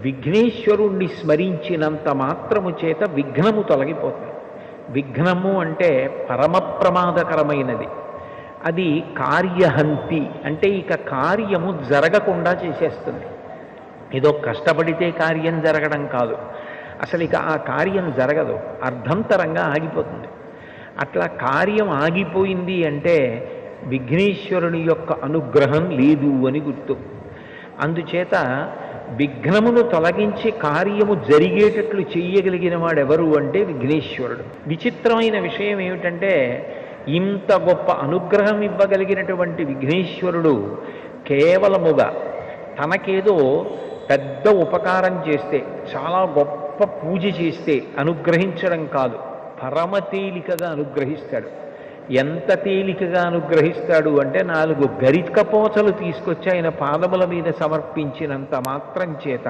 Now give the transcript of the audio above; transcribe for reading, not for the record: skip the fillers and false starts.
విఘ్నేశ్వరుణ్ణి స్మరించినంత మాత్రము చేత విఘ్నము తొలగిపోతుంది. విఘ్నము అంటే పరమ ప్రమాదకరమైనది. అది కార్యహంతి, అంటే ఇక కార్యము జరగకుండా చేసేస్తుంది. ఏదో కష్టపడితే కార్యం జరగడం కాదు, అసలు ఇక ఆ కార్యం జరగదు, అర్ధంతరంగా ఆగిపోతుంది. అట్లా కార్యం ఆగిపోయింది అంటే విఘ్నేశ్వరుని యొక్క అనుగ్రహం లేదు అని గుర్తు. అందుచేత విఘ్నమును తొలగించి కార్యము జరిగేటట్లు చెయ్యగలిగిన వాడెవరు అంటే విఘ్నేశ్వరుడు. విచిత్రమైన విషయం ఏమిటంటే, ఇంత గొప్ప అనుగ్రహం ఇవ్వగలిగినటువంటి విఘ్నేశ్వరుడు కేవలముగా తనకేదో పెద్ద ఉపకారం చేస్తే, చాలా గొప్ప పూజ చేస్తే అనుగ్రహించడం కాదు, పరమ తేలికగా అనుగ్రహిస్తాడు. ఎంత తేలికగా అనుగ్రహిస్తాడు అంటే 4 గరిక పోచలు తీసుకొచ్చి ఆయన పాదముల మీద సమర్పించినంత మాత్రం చేత